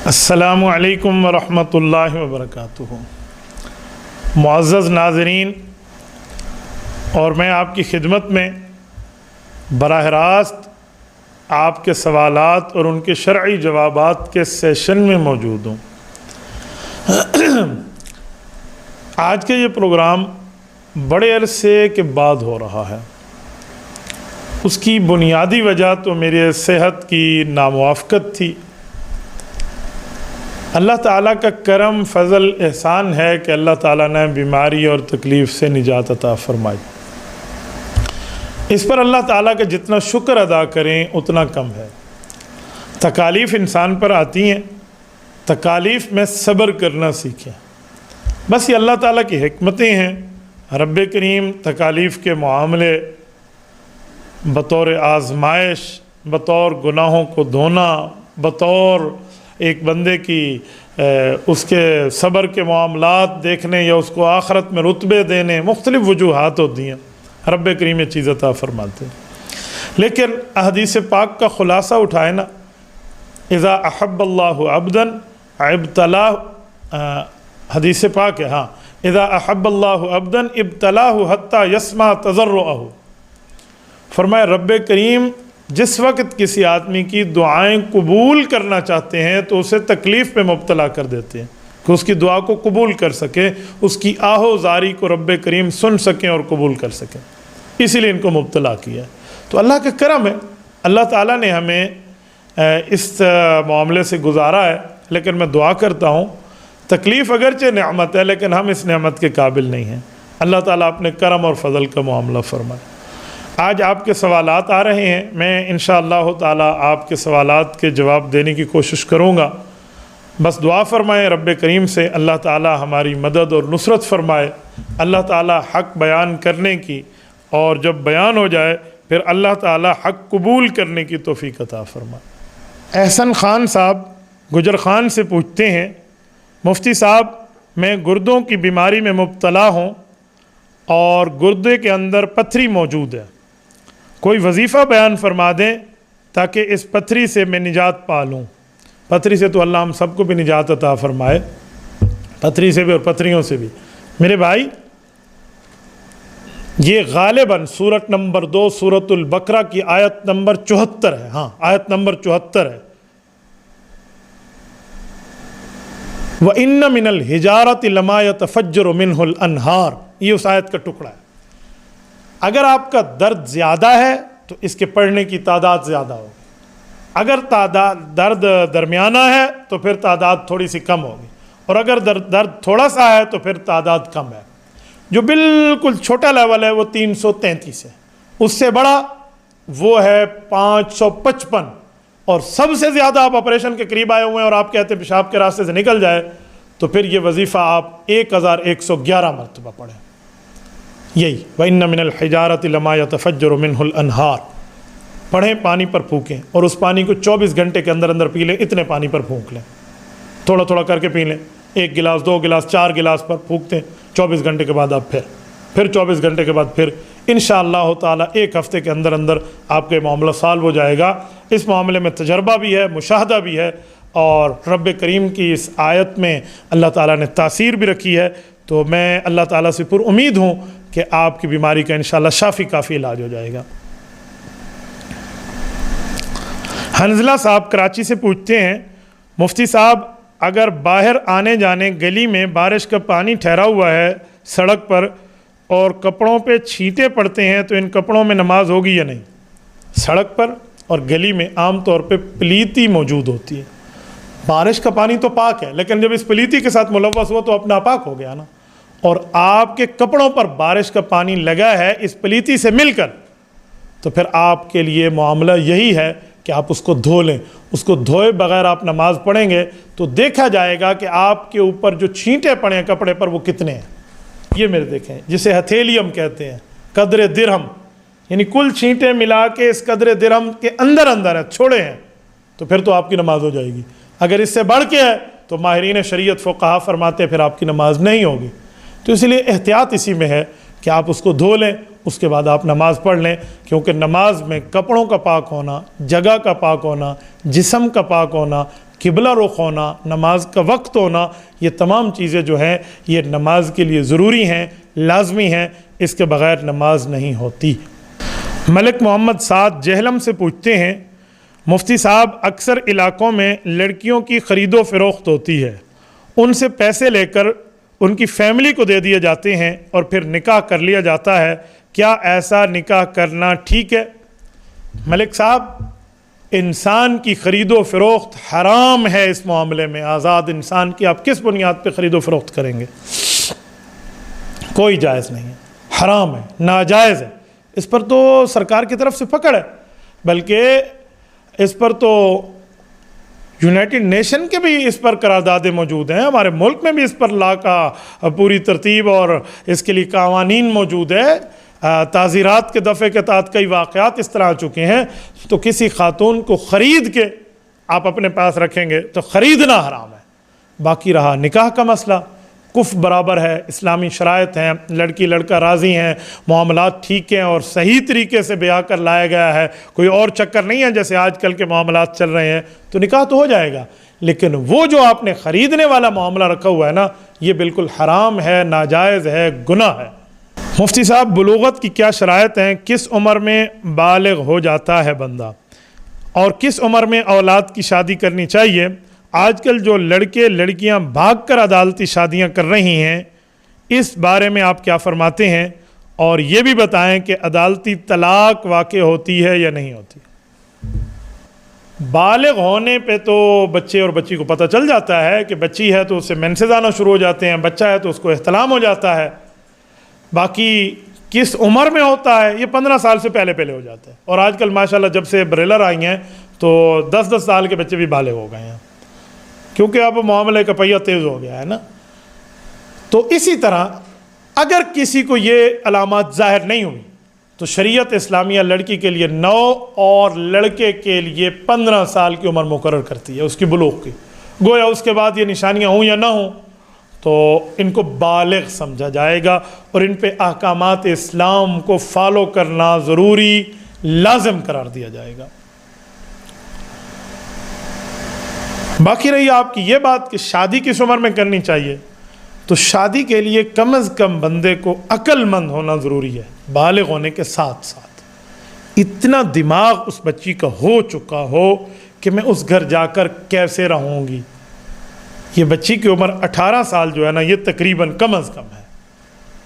السلام علیکم ورحمۃ اللہ وبرکاتہ۔ معزز ناظرین، اور میں آپ کی خدمت میں براہ راست آپ کے سوالات اور ان کے شرعی جوابات کے سیشن میں موجود ہوں۔ آج کا یہ پروگرام بڑے عرصے کے بعد ہو رہا ہے۔ اس کی بنیادی وجہ تو میرے صحت کی ناموافقت تھی۔ اللہ تعالیٰ کا کرم فضل احسان ہے کہ اللہ تعالیٰ نے بیماری اور تکلیف سے نجات عطا فرمائی۔ اس پر اللہ تعالیٰ کا جتنا شکر ادا کریں اتنا کم ہے۔ تکالیف انسان پر آتی ہیں، تکالیف میں صبر کرنا سیکھیں۔ بس یہ اللہ تعالیٰ کی حکمتیں ہیں۔ رب کریم تکالیف کے معاملے بطور آزمائش، بطور گناہوں کو دھونا، بطور ایک بندے کی اس کے صبر کے معاملات دیکھنے یا اس کو آخرت میں رتبے دینے، مختلف وجوہات ہوتی ہیں۔ رب کریم یہ چیز عطا فرماتے ہیں۔ لیکن احادیث پاک کا خلاصہ اٹھائے نا، اذا احب اللہ عبدا ابتلاہ، حدیث پاک ہے، اذا احب اللہ عبدا ابتلاہ حتی یسمع تضرعہ۔ فرمایا رب کریم جس وقت کسی آدمی کی دعائیں قبول کرنا چاہتے ہیں تو اسے تکلیف میں مبتلا کر دیتے ہیں کہ اس کی دعا کو قبول کر سکے، اس کی آہ و زاری کو رب کریم سن سکیں اور قبول کر سکیں، اسی لیے ان کو مبتلا کیا ہے۔ تو اللہ کا کرم ہے، اللہ تعالیٰ نے ہمیں اس معاملے سے گزارا ہے۔ لیکن میں دعا کرتا ہوں، تکلیف اگرچہ نعمت ہے لیکن ہم اس نعمت کے قابل نہیں ہیں۔ اللہ تعالیٰ اپنے کرم اور فضل کا معاملہ فرمائے۔ آج آپ کے سوالات آ رہے ہیں، میں انشاءاللہ تعالیٰ آپ کے سوالات کے جواب دینے کی کوشش کروں گا۔ بس دعا فرمائیں رب کریم سے اللہ تعالیٰ ہماری مدد اور نصرت فرمائے، اللہ تعالیٰ حق بیان کرنے کی، اور جب بیان ہو جائے پھر اللہ تعالیٰ حق قبول کرنے کی توفیق عطا فرمائے۔ احسن خان صاحب گجر خان سے پوچھتے ہیں، مفتی صاحب میں گردوں کی بیماری میں مبتلا ہوں اور گردے کے اندر پتھری موجود ہے، کوئی وظیفہ بیان فرما دیں تاکہ اس پتھری سے میں نجات پا لوں۔ پتھری سے تو اللہ ہم سب کو بھی نجات عطا فرمائے، پتھری سے بھی اور پتھریوں سے بھی۔ میرے بھائی، یہ غالباً سورت نمبر 2 سورۃ البقرہ کی آیت نمبر 74 ہے، آیت نمبر 74 ہے۔ وَإِنَّ مِنَ الْحِجَارَةِ لَمَا يَتَفَجَّرُ مِنْهُ الْأَنْهَارُ، یہ اس آیت کا ٹکڑا ہے۔ اگر آپ کا درد زیادہ ہے تو اس کے پڑھنے کی تعداد زیادہ ہوگی، اگر درد درمیانہ ہے تو پھر تعداد تھوڑی سی کم ہوگی، اور اگر درد تھوڑا سا ہے تو پھر تعداد کم ہے۔ جو بالکل چھوٹا لیول ہے وہ 333 ہے، اس سے بڑا وہ ہے 555، اور سب سے زیادہ آپ آپریشن کے قریب آئے ہوئے ہیں اور آپ کہتے ہیں پیشاب کے راستے سے نکل جائے تو پھر یہ وظیفہ آپ 1111 مرتبہ پڑھیں۔ یہی وَإِنَّ مِنَ الْحِجَارَةِ لَمَا يَتَفَجَّرُ مِنْهُ الْأَنْهَارُ، پڑھیں، پانی پر پھونکیں، اور اس پانی کو 24 گھنٹے کے اندر اندر پی لیں۔ اتنے پانی پر پھونک لیں، تھوڑا تھوڑا کر کے پی لیں، 1 گلاس 2 گلاس 4 گلاس پر پھونکتے ہیں۔ 24 گھنٹے کے بعد آپ پھر 24 گھنٹے کے بعد پھر انشاءاللہ تعالیٰ 1 ہفتے کے اندر اندر آپ کے معاملہ سالو ہو جائے گا۔ اس معاملے میں تجربہ بھی ہے، مشاہدہ بھی ہے، اور رب کریم کی اس آیت میں اللہ تعالیٰ نے تاثیر بھی رکھی ہے۔ تو میں اللہ تعالیٰ سے پر امید ہوں کہ آپ کی بیماری کا انشاءاللہ شافی کافی علاج ہو جائے گا۔ حنزلہ صاحب کراچی سے پوچھتے ہیں، مفتی صاحب اگر باہر آنے جانے گلی میں بارش کا پانی ٹھہرا ہوا ہے سڑک پر اور کپڑوں پہ چھینٹے پڑتے ہیں تو ان کپڑوں میں نماز ہوگی یا نہیں؟ سڑک پر اور گلی میں عام طور پہ پلیتی موجود ہوتی ہے۔ بارش کا پانی تو پاک ہے، لیکن جب اس پلیتی کے ساتھ ملوث ہوا تو اپنا ناپاک ہو گیا نا، اور آپ کے کپڑوں پر بارش کا پانی لگا ہے اس پلیتی سے مل کر، تو پھر آپ کے لیے معاملہ یہی ہے کہ آپ اس کو دھو لیں۔ اس کو دھوئے بغیر آپ نماز پڑھیں گے تو دیکھا جائے گا کہ آپ کے اوپر جو چھینٹے پڑے ہیں کپڑے پر وہ کتنے ہیں۔ یہ میرے دیکھیں، جسے ہتھیلیم کہتے ہیں، قدر درہم، یعنی کل چھینٹے ملا کے اس قدر درہم کے اندر ہیں، چھوڑے ہیں، تو پھر تو آپ کی نماز ہو جائے گی۔ اگر اس سے بڑھ کے ہے تو ماہرین شریعت فقہا فرماتے ہیں پھر آپ کی نماز نہیں ہوگی۔ تو اس لیے احتیاط اسی میں ہے کہ آپ اس کو دھو لیں، اس کے بعد آپ نماز پڑھ لیں، کیونکہ نماز میں کپڑوں کا پاک ہونا، جگہ کا پاک ہونا، جسم کا پاک ہونا، قبلہ رخ ہونا، نماز کا وقت ہونا، یہ تمام چیزیں جو ہیں یہ نماز کے لیے ضروری ہیں، لازمی ہیں، اس کے بغیر نماز نہیں ہوتی۔ ملک محمد سعد جہلم سے پوچھتے ہیں، مفتی صاحب اکثر علاقوں میں لڑکیوں کی خرید و فروخت ہوتی ہے، ان سے پیسے لے کر ان کی فیملی کو دے دیے جاتے ہیں اور پھر نکاح کر لیا جاتا ہے، کیا ایسا نکاح کرنا ٹھیک ہے؟ ملک صاحب، انسان کی خرید و فروخت حرام ہے، اس معاملے میں آزاد انسان کی آپ کس بنیاد پہ خرید و فروخت کریں گے؟ کوئی جائز نہیں ہے، حرام ہے، ناجائز ہے۔ اس پر تو سرکار کی طرف سے پکڑ ہے، بلکہ اس پر تو یونائٹڈ نیشن کے بھی اس پر قراردادیں موجود ہیں، ہمارے ملک میں بھی اس پر لا کا پوری ترتیب اور اس کے لیے قوانین موجود ہے، تعزیرات کے دفعے کے تحت کئی واقعات اس طرح آ چکے ہیں۔ تو کسی خاتون کو خرید کے آپ اپنے پاس رکھیں گے تو خریدنا حرام ہے۔ باقی رہا نکاح کا مسئلہ، کفر برابر ہے، اسلامی شرائط ہیں، لڑکی لڑکا راضی ہیں، معاملات ٹھیک ہیں اور صحیح طریقے سے بیاہ کر لایا گیا ہے، کوئی اور چکر نہیں ہے جیسے آج کل کے معاملات چل رہے ہیں، تو نکاح تو ہو جائے گا۔ لیکن وہ جو آپ نے خریدنے والا معاملہ رکھا ہوا ہے نا، یہ بالکل حرام ہے، ناجائز ہے، گناہ ہے۔ مفتی صاحب، بلوغت کی کیا شرائط ہیں؟ کس عمر میں بالغ ہو جاتا ہے بندہ، اور کس عمر میں اولاد کی شادی کرنی چاہیے؟ آج کل جو لڑکے لڑکیاں بھاگ کر عدالتی شادیاں کر رہی ہیں، اس بارے میں آپ کیا فرماتے ہیں؟ اور یہ بھی بتائیں کہ عدالتی طلاق واقع ہوتی ہے یا نہیں ہوتی؟ بالغ ہونے پہ تو بچے اور بچی کو پتہ چل جاتا ہے کہ بچی ہے تو اس سے مینسز آنا شروع ہو جاتے ہیں، بچہ ہے تو اس کو احتلام ہو جاتا ہے۔ باقی کس عمر میں ہوتا ہے، یہ 15 سال سے پہلے ہو جاتا ہے، اور آج کل ماشاءاللہ جب سے بریلر آئی ہیں تو 10 سال کے بچے بھی بالغ ہو گئے ہیں، کیونکہ اب معاملے کا پہیہ تیز ہو گیا ہے نا۔ تو اسی طرح اگر کسی کو یہ علامات ظاہر نہیں ہوئی تو شریعت اسلامیہ لڑکی کے لیے 9 اور لڑکے کے لیے 15 سال کی عمر مقرر کرتی ہے اس کی بلوغ کی، گویا اس کے بعد یہ نشانیاں ہوں یا نہ ہوں تو ان کو بالغ سمجھا جائے گا، اور ان پہ احکامات اسلام کو فالو کرنا ضروری لازم قرار دیا جائے گا۔ باقی رہی آپ کی یہ بات کہ شادی کس عمر میں کرنی چاہیے، تو شادی کے لیے کم از کم بندے کو عقل مند ہونا ضروری ہے، بالغ ہونے کے ساتھ ساتھ اتنا دماغ اس بچی کا ہو چکا ہو کہ میں اس گھر جا کر کیسے رہوں گی۔ یہ بچی کی عمر 18 سال جو ہے نا، یہ تقریباً کم از کم ہے،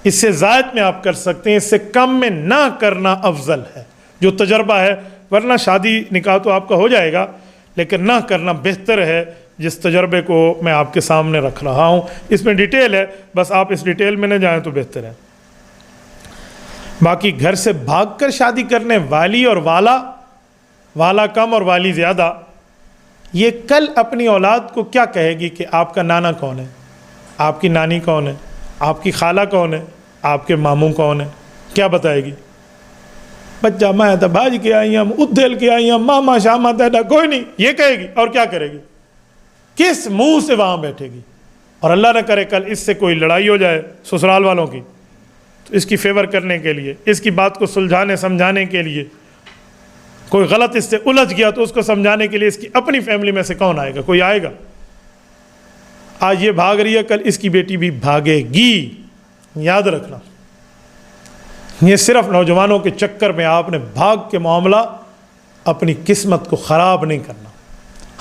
اس سے زائد میں آپ کر سکتے ہیں، اس سے کم میں نہ کرنا افضل ہے جو تجربہ ہے، ورنہ شادی نکاح تو آپ کا ہو جائے گا لیکن نہ کرنا بہتر ہے، جس تجربے کو میں آپ کے سامنے رکھ رہا ہوں۔ اس میں ڈیٹیل ہے، بس آپ اس ڈیٹیل میں نہ جائیں تو بہتر ہے۔ باقی گھر سے بھاگ کر شادی کرنے والی اور والا کم اور والی زیادہ، یہ کل اپنی اولاد کو کیا کہے گی کہ آپ کا نانا کون ہے، آپ کی نانی کون ہے، آپ کی خالہ کون ہے، آپ کے ماموں کون ہے، کیا بتائے گی؟ بچہ میں تو بھاج کے آئی ہوں، ادھیل کے آئی ہوں، ماما شاما تیڈا کوئی نہیں، یہ کہے گی۔ اور کیا کرے گی؟ کس منہ سے وہاں بیٹھے گی؟ اور اللہ نہ کرے کل اس سے کوئی لڑائی ہو جائے سسرال والوں کی، تو اس کی فیور کرنے کے لیے، اس کی بات کو سلجھانے سمجھانے کے لیے، کوئی غلط اس سے الجھ گیا تو اس کو سمجھانے کے لیے اس کی اپنی فیملی میں سے کون آئے گا؟ کوئی آئے گا؟ آج یہ بھاگ رہی ہے، کل اس کی بیٹی بھی بھاگے گی، یاد رکھنا۔ یہ صرف نوجوانوں کے چکر میں آپ نے بھاگ کے معاملہ اپنی قسمت کو خراب نہیں کرنا۔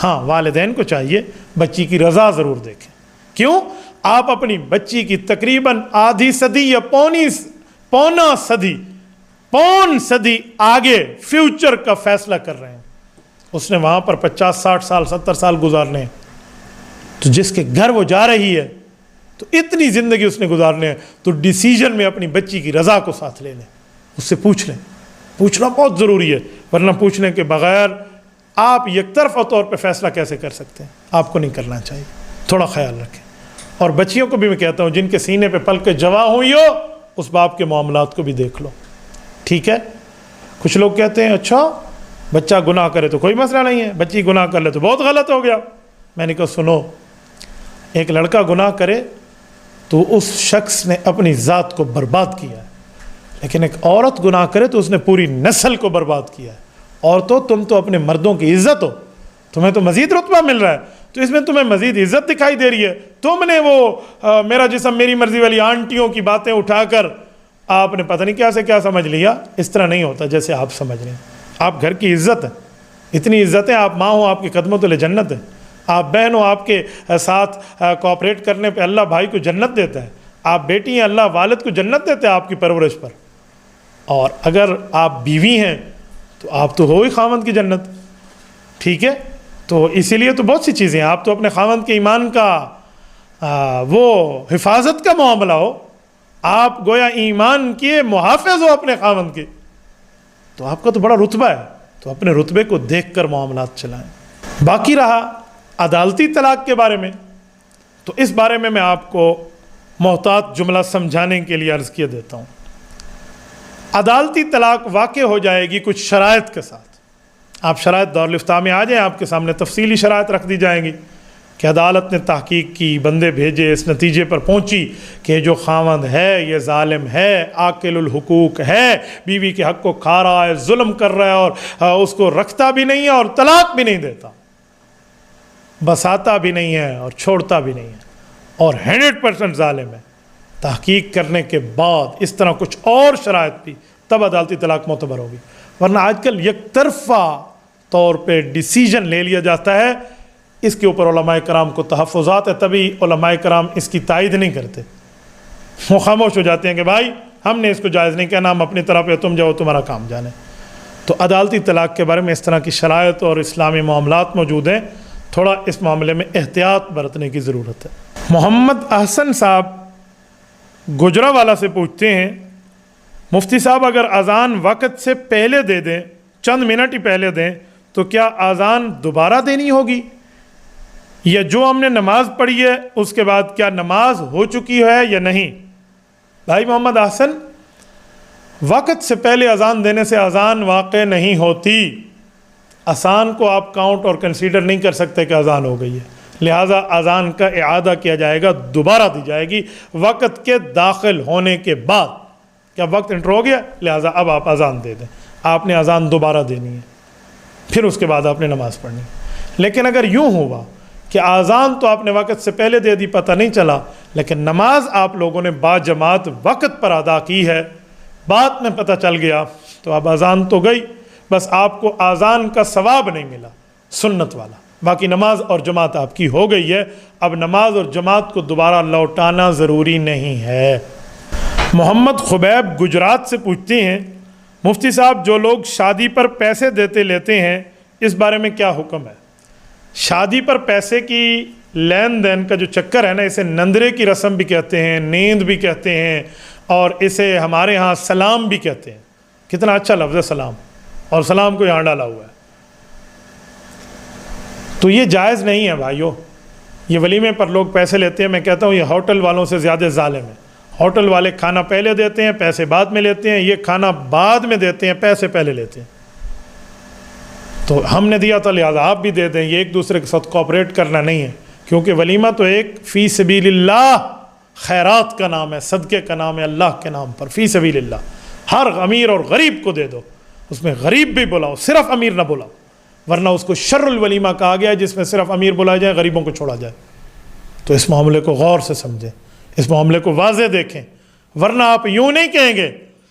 ہاں، والدین کو چاہیے بچی کی رضا ضرور دیکھیں۔ کیوں؟ آپ اپنی بچی کی تقریباً آدھی صدی یا پون صدی آگے فیوچر کا فیصلہ کر رہے ہیں۔ اس نے وہاں پر 50 60 سال 70 سال گزارنے ہیں، تو جس کے گھر وہ جا رہی ہے تو اتنی زندگی اس نے گزارنے ہیں، تو ڈیسیجن میں اپنی بچی کی رضا کو ساتھ لے لیں، اس سے پوچھ لیں۔ پوچھنا بہت ضروری ہے، ورنہ پوچھنے کے بغیر آپ یک طرفہ طور پہ فیصلہ کیسے کر سکتے ہیں؟ آپ کو نہیں کرنا چاہیے، تھوڑا خیال رکھیں۔ اور بچیوں کو بھی میں کہتا ہوں، جن کے سینے پہ پل کے جوا ہوئی ہو، اس باپ کے معاملات کو بھی دیکھ لو، ٹھیک ہے؟ کچھ لوگ کہتے ہیں اچھا بچہ گناہ کرے تو کوئی مسئلہ نہیں ہے، بچی گناہ کر لے تو بہت غلط ہو گیا۔ میں نے کہا سنو، ایک لڑکا گناہ کرے تو اس شخص نے اپنی ذات کو برباد کیا ہے، لیکن ایک عورت گناہ کرے تو اس نے پوری نسل کو برباد کیا ہے۔ عورتوں، تم تو اپنے مردوں کی عزت ہو، تمہیں تو مزید رتبہ مل رہا ہے، تو اس میں تمہیں مزید عزت دکھائی دے رہی ہے. تم نے وہ میرا جسم میری مرضی والی آنٹیوں کی باتیں اٹھا کر آپ نے پتہ نہیں کیا سے کیا سمجھ لیا. اس طرح نہیں ہوتا جیسے آپ سمجھ رہے ہیں. آپ گھر کی عزت ہے, اتنی عزت ہے, آپ ماں ہو آپ کے قدموں تلے جنت ہے, آپ بہن ہو آپ کے ساتھ کوآپریٹ کرنے پہ اللہ بھائی کو جنت دیتا ہے, آپ بیٹی ہیں اللہ والد کو جنت دیتا ہے آپ کی پرورش پر. اور اگر آپ بیوی ہیں تو آپ تو ہو ہی خاوند کی جنت. ٹھیک ہے, تو اسی لیے تو بہت سی چیزیں ہیں. آپ تو اپنے خاوند کے ایمان کا وہ حفاظت کا معاملہ ہو, آپ گویا ایمان کے محافظ ہو اپنے خاوند کے, تو آپ کا تو بڑا رتبہ ہے. تو اپنے رتبے کو دیکھ کر معاملات چلائیں. باقی رہا عدالتی طلاق کے بارے میں, تو اس بارے میں آپ کو محتاط جملہ سمجھانے کے لیے عرض کیے دیتا ہوں. عدالتی طلاق واقع ہو جائے گی کچھ شرائط کے ساتھ. آپ شرائط دارالفتاء میں آ جائیں, آپ کے سامنے تفصیلی شرائط رکھ دی جائیں گی کہ عدالت نے تحقیق کی, بندے بھیجے, اس نتیجے پر پہنچی کہ جو خاوند ہے یہ ظالم ہے, آکل الحقوق ہے, بیوی کے حق کو کھا رہا ہے, ظلم کر رہا ہے, اور اس کو رکھتا بھی نہیں ہے اور طلاق بھی نہیں دیتا, بساتا بھی نہیں ہے اور چھوڑتا بھی نہیں ہے, اور 100% ظالم ہے. تحقیق کرنے کے بعد اس طرح کچھ اور شرائط بھی, تب عدالتی طلاق معتبر ہوگی. ورنہ آج کل یک طرفہ طور پہ ڈیسیجن لے لیا جاتا ہے, اس کے اوپر علماء کرام کو تحفظات ہے, تبھی علماء کرام اس کی تائید نہیں کرتے. وہ خاموش ہو جاتے ہیں کہ بھائی ہم نے اس کو جائز نہیں کہنا, ہم اپنی طرف پہ, تم جاؤ تمہارا کام جانے. تو عدالتی طلاق کے بارے میں اس طرح کی شرائط اور اسلامی معاملات موجود ہیں. تھوڑا اس معاملے میں احتیاط برتنے کی ضرورت ہے. محمد احسن صاحب گجرانوالہ سے پوچھتے ہیں, مفتی صاحب اگر اذان وقت سے پہلے دے دیں, چند منٹ ہی پہلے دیں, تو کیا اذان دوبارہ دینی ہوگی, یا جو ہم نے نماز پڑھی ہے اس کے بعد کیا نماز ہو چکی ہے یا نہیں؟ بھائی محمد احسن, وقت سے پہلے اذان دینے سے اذان واقع نہیں ہوتی. اذان کو آپ کاؤنٹ اور کنسیڈر نہیں کر سکتے کہ اذان ہو گئی ہے, لہٰذا اذان کا اعادہ کیا جائے گا, دوبارہ دی جائے گی وقت کے داخل ہونے کے بعد. کیا وقت انٹر ہو گیا, لہٰذا اب آپ اذان دے دیں. آپ نے اذان دوبارہ دینی ہے, پھر اس کے بعد آپ نے نماز پڑھنی. لیکن اگر یوں ہوا کہ اذان تو آپ نے وقت سے پہلے دے دی, پتہ نہیں چلا, لیکن نماز آپ لوگوں نے با جماعت وقت پر ادا کی ہے, بعد میں پتہ چل گیا, تو اب اذان تو گئی, بس آپ کو اذان کا ثواب نہیں ملا سنت والا, باقی نماز اور جماعت آپ کی ہو گئی ہے. اب نماز اور جماعت کو دوبارہ لوٹانا ضروری نہیں ہے. محمد خبیب گجرات سے پوچھتے ہیں, مفتی صاحب جو لوگ شادی پر پیسے دیتے لیتے ہیں اس بارے میں کیا حکم ہے؟ شادی پر پیسے کی لین دین کا جو چکر ہے نا, اسے نندرے کی رسم بھی کہتے ہیں, نیند بھی کہتے ہیں, اور اسے ہمارے ہاں سلام بھی کہتے ہیں. کتنا اچھا لفظ ہے سلام, اور سلام کو یہاں ڈالا ہوا ہے. تو یہ جائز نہیں ہے بھائیو. یہ ولیمے پر لوگ پیسے لیتے ہیں, میں کہتا ہوں یہ ہوٹل والوں سے زیادہ ظالم ہے. ہوٹل والے کھانا پہلے دیتے ہیں, پیسے بعد میں لیتے ہیں, یہ کھانا بعد میں دیتے ہیں, پیسے پہلے لیتے ہیں. تو ہم نے دیا تھا لہٰذا آپ بھی دے دیں, یہ ایک دوسرے کے ساتھ کوآپریٹ کرنا نہیں ہے. کیونکہ ولیمہ تو ایک فی سبیل اللہ خیرات کا نام ہے, صدقے کا نام ہے, اللہ کے نام پر فی سبیل اللہ. ہر امیر اور غریب کو دے دو, اس میں غریب بھی بلاؤ, صرف امیر نہ بلاؤ, ورنہ اس کو شر الولیمہ کہا گیا ہے جس میں صرف امیر بلائے جائیں, غریبوں کو چھوڑا جائے. تو اس معاملے کو غور سے سمجھیں, اس معاملے کو واضح دیکھیں, ورنہ آپ یوں نہیں کہیں گے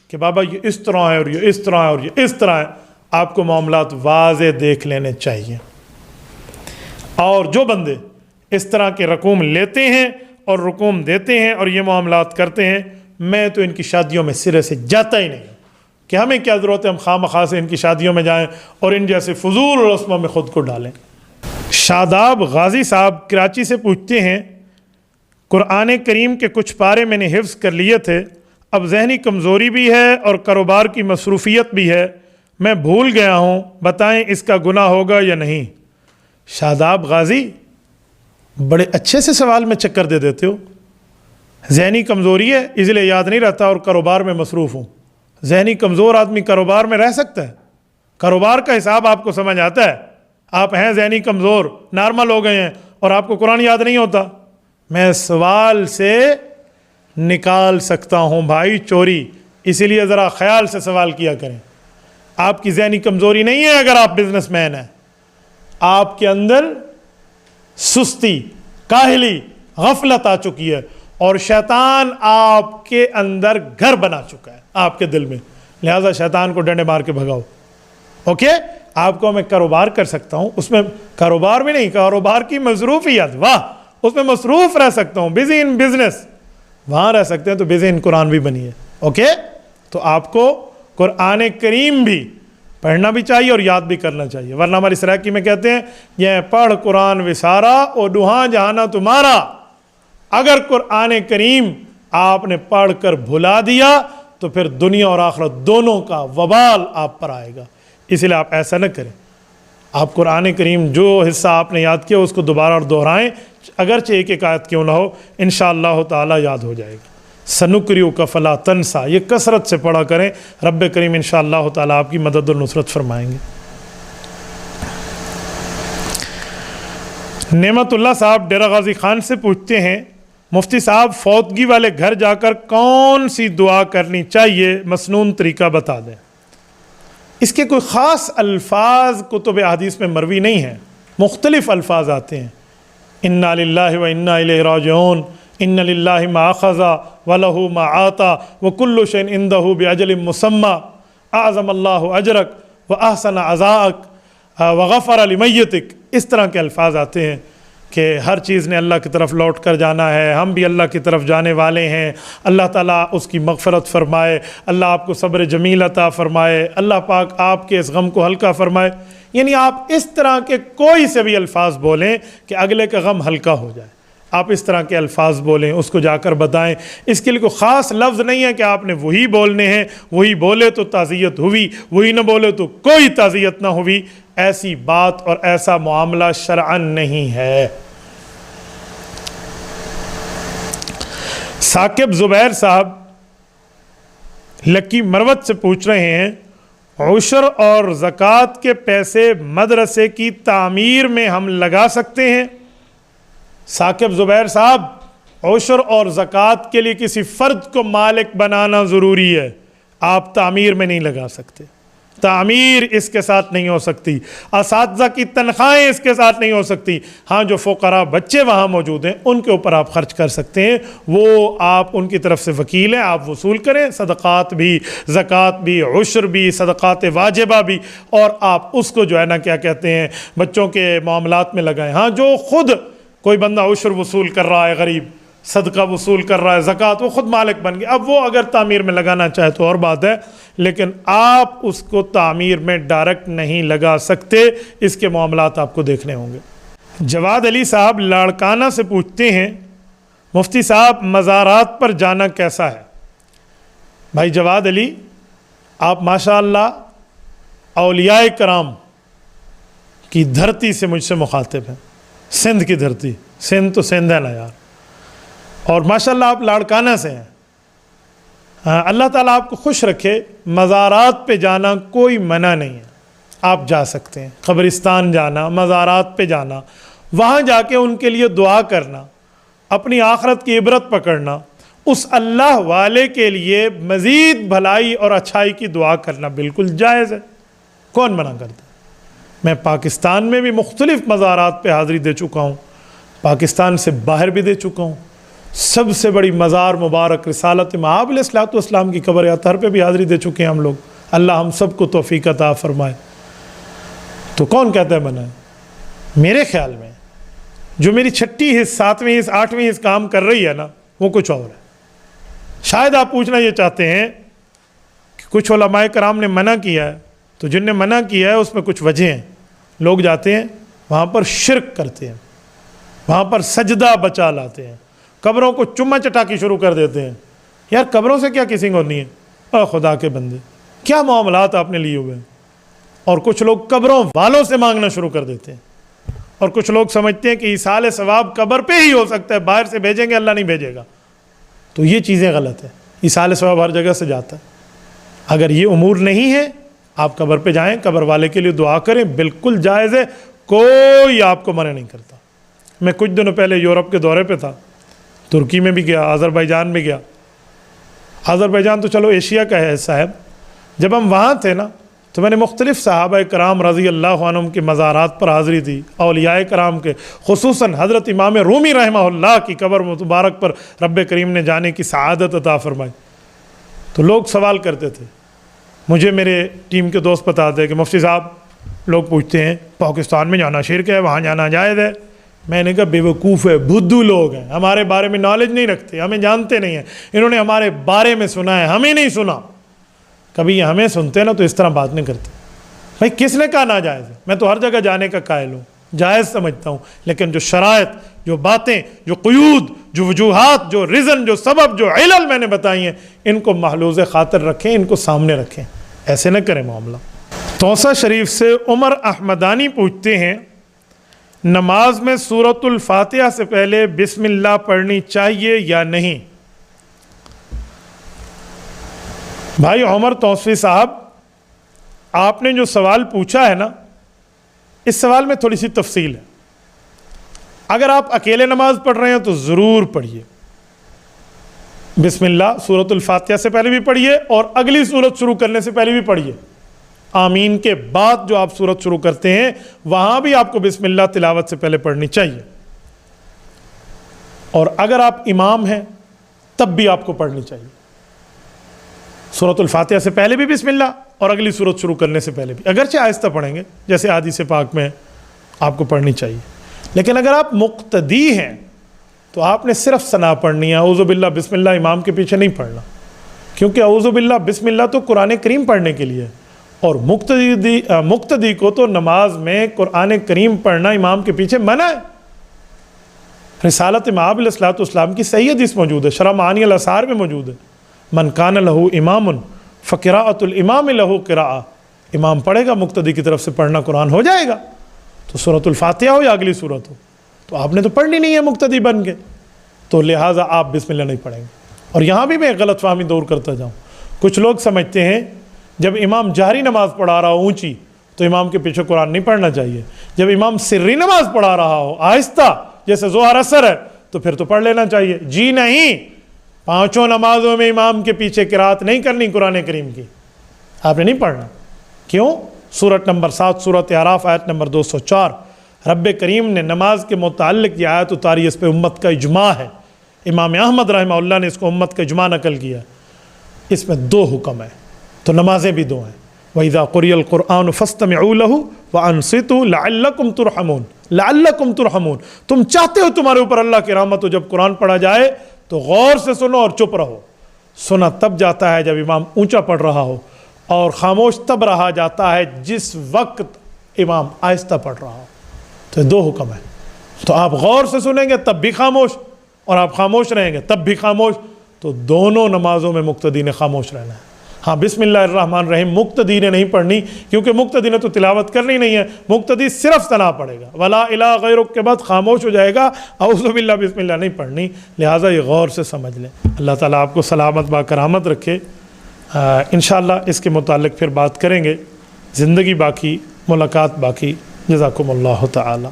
کہ بابا یہ اس طرح ہے اور یہ اس طرح ہے اور یہ اس طرح ہے. آپ کو معاملات واضح دیکھ لینے چاہیے. اور جو بندے اس طرح کے رقوم لیتے ہیں اور رقوم دیتے ہیں اور یہ معاملات کرتے ہیں, میں تو ان کی شادیوں میں سرے سے جاتا ہی نہیں کہ ہمیں کیا ضرورت ہے ہم خواہ مخواہ سے ان کی شادیوں میں جائیں اور ان جیسے فضول رسموں میں خود کو ڈالیں. شاداب غازی صاحب کراچی سے پوچھتے ہیں, قرآن کریم کے کچھ پارے میں نے حفظ کر لیے تھے, اب ذہنی کمزوری بھی ہے اور کاروبار کی مصروفیت بھی ہے, میں بھول گیا ہوں, بتائیں اس کا گناہ ہوگا یا نہیں؟ شاداب غازی بڑے اچھے سے سوال میں چکر دے دیتے ہو. ذہنی کمزوری ہے اس لیے یاد نہیں رہتا اور کاروبار میں مصروف ہوں. ذہنی کمزور آدمی کاروبار میں رہ سکتا ہے؟ کاروبار کا حساب آپ کو سمجھ آتا ہے؟ آپ ہیں ذہنی کمزور, نارمل ہو گئے ہیں اور آپ کو قرآن یاد نہیں ہوتا؟ میں سوال سے نکال سکتا ہوں بھائی چوری, اسی لیے ذرا خیال سے سوال کیا کریں. آپ کی ذہنی کمزوری نہیں ہے اگر آپ بزنس مین ہیں, آپ کے اندر سستی، کاہلی، غفلت آ چکی ہے، اور شیطان آپ کے اندر گھر بنا چکا ہے آپ کے دل میں. لہٰذا شیطان کو ڈنڈے مار کے بھگاؤ. اوکے، آپ کو میں کاروبار کر سکتا ہوں، اس میں کاروبار بھی نہیں، کاروبار کی مصروفیت، واہ، اس میں مصروف رہ سکتا ہوں، بزی ان بزنس، وہاں رہ سکتے ہیں تو بزی ان قرآن بھی بنی ہے. اوکے، تو آپ کو قرآن کریم بھی پڑھنا بھی چاہیے اور یاد بھی کرنا چاہیے، ورنہ ہماری سرائکی میں کہتے ہیں یہ پڑھ قرآن وسارا اور ڈوہاں جہانا تمہارا. اگر قرآن کریم آپ نے پڑھ کر بھلا دیا تو پھر دنیا اور آخرت دونوں کا وبال آپ پر آئے گا. اس لیے آپ ایسا نہ کریں. آپ قرآن کریم جو حصہ آپ نے یاد کیا اس کو دوبارہ اور دہرائیں، اگرچہ ایک ایک آیت کیوں نہ ہو، انشاءاللہ تعالی یاد ہو جائے گا. سنکریک فلا تنسا، یہ کثرت سے پڑھا کریں، رب کریم انشاءاللہ تعالی آپ کی مدد اور نصرت فرمائیں گے. نعمت اللہ صاحب ڈیرہ غازی خان سے پوچھتے ہیں، مفتی صاحب فوتگی والے گھر جا کر کون سی دعا کرنی چاہیے، مسنون طریقہ بتا دیں. اس کے کوئی خاص الفاظ کتب احادیث میں مروی نہیں ہیں، مختلف الفاظ آتے ہیں. انا للہ و انا الیہ راجعون، ان للہ ما اخذ ولہ ما آتا وکل شیء عندہ باجل مسمی، اعظم اللہ اجرک واحسن عزاءک وغفر لمیتک. اس طرح کے الفاظ آتے ہیں کہ ہر چیز نے اللہ کی طرف لوٹ کر جانا ہے، ہم بھی اللہ کی طرف جانے والے ہیں، اللہ تعالیٰ اس کی مغفرت فرمائے، اللہ آپ کو صبر جمیل عطا فرمائے، اللہ پاک آپ کے اس غم کو ہلکا فرمائے. یعنی آپ اس طرح کے کوئی سے بھی الفاظ بولیں کہ اگلے کا غم ہلکا ہو جائے، آپ اس طرح کے الفاظ بولیں، اس کو جا کر بتائیں. اس کے لیے کوئی خاص لفظ نہیں ہے کہ آپ نے وہی بولنے ہیں، وہی بولے تو تعزیت ہوئی، وہی نہ بولے تو کوئی تعزیت نہ ہوئی. ایسی بات اور ایسا معاملہ شرعاً نہیں ہے. ثاقب زبیر صاحب لکی مروت سے پوچھ رہے ہیں، عشر اور زکوٰۃ کے پیسے مدرسے کی تعمیر میں ہم لگا سکتے ہیں؟ ثاقب زبیر صاحب، عشر اور زکوٰۃ کے لیے کسی فرد کو مالک بنانا ضروری ہے، آپ تعمیر میں نہیں لگا سکتے. تعمیر اس کے ساتھ نہیں ہو سکتی، اساتذہ کی تنخواہیں اس کے ساتھ نہیں ہو سکتی. ہاں، جو فقراء بچے وہاں موجود ہیں ان کے اوپر آپ خرچ کر سکتے ہیں، وہ آپ ان کی طرف سے وکیل ہیں، آپ وصول کریں، صدقات بھی، زکوٰۃ بھی، عشر بھی، صدقات واجبہ بھی، اور آپ اس کو جو ہے نا کیا کہتے ہیں بچوں کے معاملات میں لگائیں. ہاں، جو خود کوئی بندہ عشر وصول کر رہا ہے، غریب صدقہ وصول کر رہا ہے، زکوٰۃ، وہ خود مالک بن گیا. اب وہ اگر تعمیر میں لگانا چاہے تو اور بات ہے، لیکن آپ اس کو تعمیر میں ڈائریکٹ نہیں لگا سکتے. اس کے معاملات آپ کو دیکھنے ہوں گے. جواد علی صاحب لاڑکانہ سے پوچھتے ہیں، مفتی صاحب مزارات پر جانا کیسا ہے؟ بھائی جواد علی، آپ ماشاءاللہ اولیاء کرام کی دھرتی سے مجھ سے مخاطب ہیں، سندھ کی دھرتی، سندھ تو سندھ ہے نا یار، اور ماشاءاللہ آپ لاڑکانہ سے ہیں. اللہ تعالیٰ آپ کو خوش رکھے. مزارات پہ جانا کوئی منع نہیں ہے، آپ جا سکتے ہیں. قبرستان جانا، مزارات پہ جانا، وہاں جا کے ان کے لیے دعا کرنا، اپنی آخرت کی عبرت پکڑنا، اس اللہ والے کے لیے مزید بھلائی اور اچھائی کی دعا کرنا بالکل جائز ہے. کون منع کرتا ہے؟ میں پاکستان میں بھی مختلف مزارات پہ حاضری دے چکا ہوں، پاکستان سے باہر بھی دے چکا ہوں. سب سے بڑی مزار مبارک رسالت مآب علیہ الصلوۃ والسلام کی قبر اطہر پہ بھی حاضری دے چکے ہیں ہم لوگ. اللہ ہم سب کو توفیق عطا فرمائے. تو کون کہتا ہے منع ہے؟ میرے خیال میں جو میری 6ٹھی حص 7ویں حص 8ویں حص کام کر رہی ہے نا، وہ کچھ اور ہے. شاید آپ پوچھنا یہ چاہتے ہیں کہ کچھ علماء کرام نے منع کیا ہے، تو جن نے منع کیا ہے اس میں کچھ وجہ ہیں. لوگ جاتے ہیں وہاں پر شرک کرتے ہیں، وہاں پر سجدہ بچا لاتے ہیں، قبروں کو چما چٹاکی شروع کر دیتے ہیں. یار قبروں سے کیا کسنگ ہونی ہے؟ اے خدا کے بندے، کیا معاملات آپ نے لیے ہوئے ہیں. اور کچھ لوگ قبروں والوں سے مانگنا شروع کر دیتے ہیں، اور کچھ لوگ سمجھتے ہیں کہ ایصال ثواب قبر پہ ہی ہو سکتا ہے، باہر سے بھیجیں گے اللہ نہیں بھیجے گا. تو یہ چیزیں غلط ہیں. ایصال ثواب ہر جگہ سے جاتا ہے. اگر یہ امور نہیں ہے، آپ قبر پہ جائیں، قبر والے کے لیے دعا کریں، بالکل جائز ہے، کوئی آپ کو منع نہیں کرتا. میں کچھ دنوں پہلے یورپ کے دورے پہ تھا، ترکی میں بھی گیا، آذربائیجان میں گیا. آذربائیجان تو چلو ایشیا کا ہے صاحب. جب ہم وہاں تھے نا تو میں نے مختلف صحابہ کرام رضی اللہ عنہم کے مزارات پر حاضری دی، اولیاء کرام کے، خصوصاً حضرت امام رومی رحمہ اللہ کی قبر مبارک پر رب کریم نے جانے کی سعادت عطا فرمائی۔ تو لوگ سوال کرتے تھے، مجھے میرے ٹیم کے دوست بتاتے کہ مفتی صاحب لوگ پوچھتے ہیں پاکستان میں جانا شرک ہے، وہاں جانا جائز ہے۔ میں نے کہا بے وقوف ہے، بدھو لوگ ہیں، ہمارے بارے میں نالج نہیں رکھتے، ہمیں جانتے نہیں ہیں، انہوں نے ہمارے بارے میں سنا ہے، ہمیں نہیں سنا۔ کبھی یہ ہمیں سنتے نا تو اس طرح بات نہیں کرتے۔ بھائی کس نے کہا ناجائز ہے؟ میں تو ہر جگہ جانے کا قائل ہوں، جائز سمجھتا ہوں، لیکن جو شرائط، جو باتیں، جو قیود، جو وجوہات، جو ریزن، جو سبب، جو علل میں نے بتائی ہیں، ان کو محلوظ خاطر رکھیں، ان کو سامنے رکھیں، ایسے نہ کریں معاملہ۔ توسہ شریف سے عمر احمدانی پوچھتے ہیں، نماز میں سورۃ الفاتحہ سے پہلے بسم اللہ پڑھنی چاہیے یا نہیں؟ بھائی عمر توسوی صاحب، آپ نے جو سوال پوچھا ہے نا، اس سوال میں تھوڑی سی تفصیل ہے۔ اگر آپ اکیلے نماز پڑھ رہے ہیں تو ضرور پڑھیے بسم اللہ، سورۃ الفاتحہ سے پہلے بھی پڑھیے اور اگلی سورت شروع کرنے سے پہلے بھی پڑھیے۔ آمین کے بعد جو آپ سورت شروع کرتے ہیں وہاں بھی آپ کو بسم اللہ تلاوت سے پہلے پڑھنی چاہیے، اور اگر آپ امام ہیں تب بھی آپ کو پڑھنی چاہیے، سورۃ الفاتحہ سے پہلے بھی بسم اللہ اور اگلی سورت شروع کرنے سے پہلے بھی، اگرچہ آہستہ پڑھیں گے جیسے حدیث پاک میں آپ کو پڑھنی چاہیے۔ لیکن اگر آپ مقتدی ہیں تو آپ نے صرف ثنا پڑھنی ہے، اعوذ باللہ بسم اللہ امام کے پیچھے نہیں پڑھنا، کیونکہ اعوذ باللہ بسم اللہ تو قرآن کریم پڑھنے کے لیے ہے، اور مقتدی کو تو نماز میں قرآن کریم پڑھنا امام کے پیچھے منع ہے۔ رسالت مآب علیہ الصلوۃ والسلام کی صحیح حدیث موجود ہے، شرح معانی الاسار میں موجود ہے، من کان لہ امام فقراءۃ الامام لہ قراءۃ، امام پڑھے گا مقتدی کی طرف سے پڑھنا قرآن ہو جائے گا، تو سورۃ الفاتحہ ہو یا اگلی سورت ہو، تو آپ نے تو پڑھنی نہیں ہے مقتدی بن کے، تو لہٰذا آپ بسم اللہ نہیں پڑھیں گے۔ اور یہاں بھی میں غلط فہمی دور کرتا جاؤں، کچھ لوگ سمجھتے ہیں جب امام جہری نماز پڑھا رہا ہو اونچی تو امام کے پیچھے قرآن نہیں پڑھنا چاہیے، جب امام سری نماز پڑھا رہا ہو آہستہ جیسے ظہر اثر ہے تو پھر تو پڑھ لینا چاہیے۔ جی نہیں، پانچوں نمازوں میں امام کے پیچھے قرات نہیں کرنی قرآن کریم کی، آپ نے نہیں پڑھنا۔ کیوں؟ سورت نمبر 7 سورت اعراف آیت نمبر 204، رب کریم نے نماز کے متعلق یہ آیت اتاری، اس پہ امت کا اجماع ہے، امام احمد رحمہ اللہ نے اس کو امت کا اجماع نقل کیا، اس میں 2 حکم ہیں، تو نمازیں بھی 2 ہیں۔ وَإِذَا قُرِئَ الْقُرْآنُ فَاسْتَمِعُوا لَهُ وَأَنصِتُوا لَعَلَّكُمْ تُرْحَمُونَ، لَعَلَّكُمْ تُرْحَمُونَ، تم چاہتے ہو تمہارے اوپر اللہ کی رحمت ہو، جب قرآن پڑھا جائے تو غور سے سنو اور چپ رہو۔ سنا تب جاتا ہے جب امام اونچا پڑھ رہا ہو، اور خاموش تب رہا جاتا ہے جس وقت امام آہستہ پڑھ رہا ہو۔ تو 2 حکم ہیں، تو آپ غور سے سنیں گے تب بھی خاموش، اور آپ خاموش رہیں گے تب بھی خاموش، تو دونوں نمازوں میں مقتدی نے خاموش رہنا ہے۔ ہاں بسم اللہ الرحمن الرحیم مقتدی نے نہیں پڑھنی، کیونکہ مقتدی نے تو تلاوت کرنی نہیں ہے، مقتدی صرف ثنا پڑھے گا، ولا الہ غیرک کے بعد خاموش ہو جائے گا، اعوذ باللہ بسم اللہ نہیں پڑھنی، لہٰذا یہ غور سے سمجھ لیں۔ اللہ تعالیٰ آپ کو سلامت با کرامت رکھے۔ انشاءاللہ اس کے متعلق پھر بات کریں گے، زندگی باقی، ملاقات باقی۔ جزاکم اللہ تعالی۔